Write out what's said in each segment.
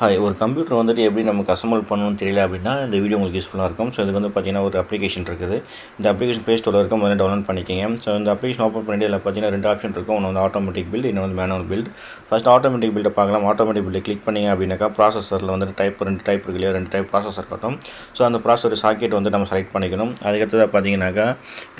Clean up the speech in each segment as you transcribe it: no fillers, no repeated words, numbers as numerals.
Hi, ஒரு computer வந்துட்டு எப்படி நமக்கு அசெம்பிள் பண்ணணும்னு தெரியல அப்படின்னா இந்த வீடியோ உங்களுக்கு யூஸ்ஃபுல்லாக இருக்கும். ஸோ இதுக்கு வந்து பார்த்தீங்கன்னா ஒரு அப்ளிகேஷன் இருக்குது. இந்த அப்ளிகேஷன் ப்ளே ஸ்டோரில் இருக்கும், முதல்ல டவுன்லோட் பண்ணிக்கங்க. ஸோ இந்த அப்ளிகேஷன் ஓப்பன் பண்ணிட்டு இதில் பார்த்தீங்கன்னா 2 ஆப்ஷன் இருக்கும். ஒன்று வந்து ஆட்டோமேட்டிக் பில்ட், இன்னொன்று வந்து மேனுவல் பில்ட். ஃபர்ஸ்ட் ஆட்டோமேட்டிக் பில்டை பார்க்கலாம். ஆட்டோமேட்டிக் பில்டை கிளிக் பண்ணிங்க அப்படின்னாக்கா ப்ராசஸரில் வந்துட்டு ரெண்டு டைப் இருக்கு இல்லையா, 2 டைப் ப்ராசஸர் காட்டும். ஸோ அந்த ப்ராசஸர் சாக்கெட் வந்து நம்ம செலக்ட் பண்ணிக்கணும். அதுக்கடுத்ததாக பார்த்தீங்கன்னாக்கா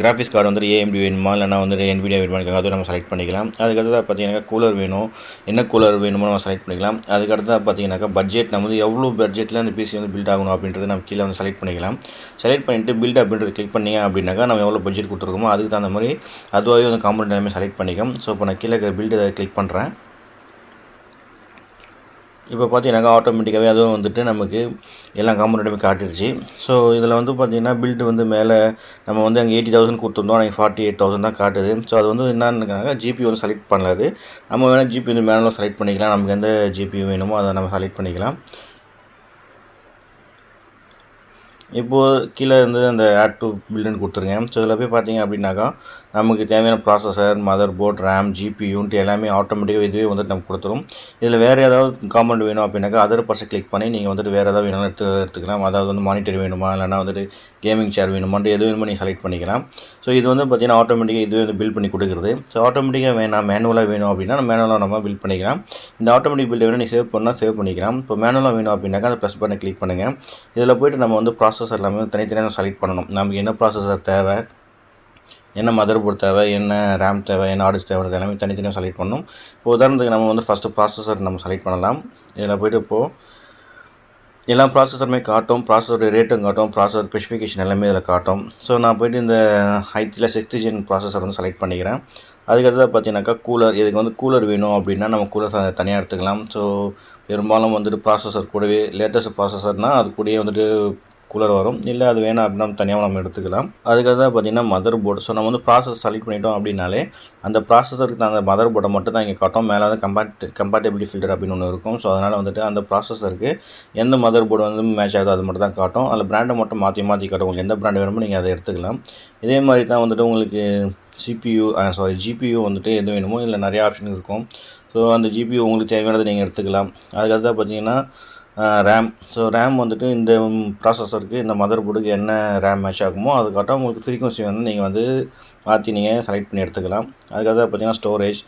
கிராஃபிக்ஸ் கார்டு வந்துட்டு AMD வேணுமா இல்லைனா வந்துட்டு NVIDIA வேணுமா, அதுவும் நம்ம செலக்ட் பண்ணிக்கலாம். அதுக்கடுத்ததாக பார்த்தீங்கன்னா கூலர் வேணும், என்ன கூலர் வேணுமோ நம்ம செலக்ட் பண்ணிக்கலாம். அதுக்கடுத்ததாக பார்த்தீங்கன்னாக்கா பட்ஜெட் நம்ம வந்து எவ்வளோ பட்ஜெட்டில் அந்த பிசி வந்து பில்ட் ஆகணும் அப்படின்றது நம்ம கீழே வந்து செலக்ட் பண்ணிக்கலாம். செலக்ட் பண்ணிவிட்டு பில்ட் அப்படின்றது கிளிக் பண்ணிங்க அப்படின்னாக்கா நம்ம எவ்வளோ பட்ஜெட் கொடுத்துருக்கோமோ அதுக்கு தகுந்த மாதிரி அதுவாகவே வந்து காம்பனண்ட் எல்லாமே செலக்ட் பண்ணிக்கும். ஸோ இப்போ நான் கீழே பில்ட் அதை கிளிக் பண்ணுறேன். இப்போ பார்த்தீங்கன்னாக்கா ஆட்டோமேட்டிக்காகவே அதுவும் வந்துட்டு நமக்கு எல்லா காம்பனண்ட்டுமே காட்டிடுச்சு. ஸோ இதில் வந்து பார்த்திங்கன்னா பில்டு வந்து மேலே நம்ம வந்து அங்கே 80,000 கொடுத்துருந்தோம், அன்றைக்கி 48,000 தான் காட்டுது. ஸோ அது வந்து என்னன்னாக்கா ஜிபி வந்து செலக்ட் பண்ணலாது. நம்ம வேணால் ஜிபி வந்து மேனுவலாக செலக்ட் பண்ணிக்கலாம். நமக்கு எந்த ஜிபி வேணுமோ அதை நம்ம செலக்ட் பண்ணிக்கலாம். இப்போது கீழே வந்து அந்த ஆட் டு பில்டுன்னு கொடுத்துருங்க. ஸோ இதில் போய் பார்த்தீங்க அப்படின்னாக்கா நமக்கு தேவையான ப்ராசஸர், மதர் போர்ட், ரேம், ஜிபியூன்ட்டு எல்லாமே ஆட்டோமேட்டிக்காக இதுவே வந்துட்டு நமக்கு கொடுத்துரும். இதில் வேறு ஏதாவது காம்பனண்ட் வேணும் அப்படின்னாக்கா அதர் பர்சன் கிளிக் பண்ணி நீங்கள் வந்துட்டு வேறு ஏதாவது வேணாலும் எடுத்துக்கலாம். அதாவது வந்து மானிட்டர் வேணுமா இல்லைனா வந்துட்டு கேமிங் சேர் வேணுமான்ட்டு எது வேணுமோ நீங்கள் செலக்ட் பண்ணிக்கலாம். ஸோ இது வந்து பார்த்திங்கன்னா ஆட்டோமேட்டிக்காக இதுவே வந்து பில்ட் பண்ணி கொடுக்குறது. ஸோ ஆட்டோமேட்டிக்காக வேணாம் மேனுவலாக வேணும் அப்படின்னா மேனுவலாக நம்ம பில்ட் பண்ணிக்கலாம். இந்த ஆட்டோமேட்டிக் பில்ட் வேணும் நீங்கள் சேவ் பண்ணிக்கலாம். இப்போ மேனுவலாக வேணும் அப்படின்னாக்கா அந்த ப்ளஸ் பட்டனை கிளிக் பண்ணுங்கள். இதில் போய்ட்டு நம்ம வந்து ப்ராசஸர் எல்லாமே தனித்தனியாக செலக்ட் பண்ணணும். நமக்கு என்ன ப்ராசஸர் தேவை, என்ன மதர் போர்டு தேவை, என்ன ரேம் தேவை, என்ன ஹார்ட் டிஸ்க் தேவை, எல்லாமே தனித்தனியாக செலக்ட் பண்ணணும். இப்போ உதாரணத்துக்கு நம்ம வந்து ஃபஸ்ட்டு ப்ராசஸர் நம்ம செலக்ட் பண்ணலாம். இதில் போய்ட்டு இப்போது எல்லா ப்ராசஸருமே காட்டும், ப்ராசஸர் ரேட்டும் காட்டும், ப்ராசஸர் ஸ்பெசிஃபிகேஷன் எல்லாமே இதில் காட்டும். ஸோ நான் போய்ட்டு இந்த ஐடியில் 6th gen ப்ராசஸர் வந்து செலக்ட் பண்ணிக்கிறேன். அதுக்கடுத்தது பார்த்தீங்கன்னாக்கா கூலர், இதுக்கு வந்து கூலர் வேணும் அப்படின்னா நம்ம கூலர் தனியாக எடுத்துக்கலாம். ஸோ பெரும்பாலும் வந்துட்டு ப்ராசஸர் கூடவே லேட்டஸ்ட் ப்ராசஸர்னால் அது கூடயே வந்துட்டு கூலர் வரும். இல்லை அது வேணாம் அப்படின்னா தனியாக நம்ம எடுத்துக்கலாம். அதுக்காக பார்த்தீங்கன்னா மதர் போர்டு. ஸோ நம்ம வந்து ப்ராசஸ் செலக்ட் பண்ணிட்டோம் அப்படின்னாலே அந்த ப்ராசஸருக்கு அந்த மதர் போர்டை மட்டும் தான் இங்கே காட்டும். மேலே வந்து கம்பேட்டபிலிட்டி ஃபில்டர் அப்படின்னு ஒன்று இருக்கும். ஸோ அதனால் வந்துட்டு அந்த ப்ராசஸருக்கு எந்த மதர் போர்டு வந்து மேட்ச் ஆகுதோ அது மட்டும் தான் காட்டும். அதில் பிராண்டை மட்டும் மாற்றி காட்டும். உங்களுக்கு எந்த பிராண்ட் வேணுமோ நீங்கள் அதை எடுத்துக்கலாம். இதே மாதிரி தான் வந்துட்டு உங்களுக்கு ஜிபியு வந்துட்டு எது வேணுமோ இல்லை நிறைய ஆப்ஷன் இருக்கும். ஸோ அந்த ஜிபியு உங்களுக்கு தேவையானதை நீங்கள் எடுத்துக்கலாம். அதுக்கடுத்து பார்த்தீங்கன்னா ரேம். ஸோ ரேம் வந்துட்டு இந்த ப்ராசஸருக்கு இந்த மதர் போர்டுக்கு என்ன ரேம் மேட்ச் ஆகுமோ அதுக்காட்டும் உங்களுக்கு ஃப்ரீக்வன்சி வந்து நீங்கள் வந்து மாற்றி நீங்கள் செலக்ட் பண்ணி எடுத்துக்கலாம். அதுக்காக பார்த்தீங்கன்னா ஸ்டோரேஜ்.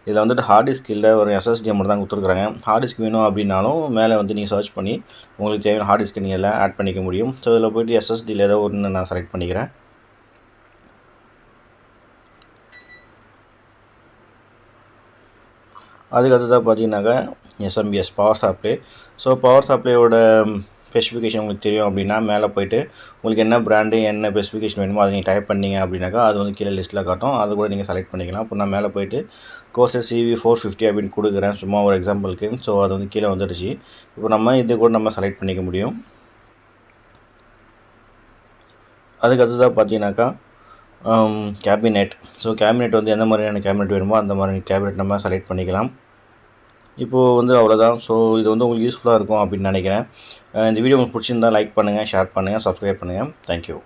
இதில் வந்துட்டு ஹார்ட் டிஸ்க் இல்லை, ஒரு SSD மட்டும் தான் கொடுத்துருக்குறாங்க. ஹார்ட் டிஸ்க் வேணும் அப்படின்னாலும் மேலே வந்து நீங்கள் சர்ச் பண்ணி உங்களுக்கு தேவையான ஹார்ட் டிஸ்க்கு நீங்கள் எல்லாம் ஆட் பண்ணிக்க முடியும். ஸோ இதில் போய்ட்டு SSDயில் ஏதோ ஒன்று நான் செலக்ட் பண்ணிக்கிறேன். அதுக்கடுத்ததாக பார்த்தீங்கன்னாக்கா SMBS power supply. So power சப்ளையோட ஸ்பெசிஃபிகேஷன் உங்களுக்கு தெரியும் அப்படின்னா மேலே போய்ட்டு உங்களுக்கு என்ன பிராண்டு என்ன ஸ்பெசிஃபிகேஷன் வேணுமோ அதை நீங்கள் டைப் பண்ணிங்க அப்படின்னாக்கா அது வந்து கீழே லிஸ்ட்டில் காட்டும். அது கூட நீங்கள் செலக்ட் பண்ணிக்கலாம். இப்போ நான் மேலே போய்ட்டு கோர்சஸ் CV450 அப்படின்னு கொடுக்குறேன் சும்மா ஒரு எக்ஸாம்பிளுக்கு. ஸோ அது வந்து கீழே வந்துடுச்சு. இப்போ நம்ம இது கூட நம்ம செலக்ட் பண்ணிக்க முடியும். அதுக்கடுத்ததாக பார்த்தீங்கன்னாக்கா கேபினெட். ஸோ கேபினெட் வந்து எந்த மாதிரியான கேபினெட் வேணுமோ அந்த மாதிரி கேபினெட் நம்ம செலக்ட் பண்ணிக்கலாம். இப்போது வந்து அவ்வளோதான். ஸோ இது வந்து உங்களுக்கு யூஸ்ஃபுல்லாக இருக்கும் அப்படின்னு நினைக்கிறேன். இந்த வீடியோ உங்களுக்கு பிடிச்சிருந்தால் லைக் பண்ணுங்கள், ஷேர் பண்ணுங்கள், சப்ஸ்கிரைப் பண்ணுங்கள். தேங்க்யூ.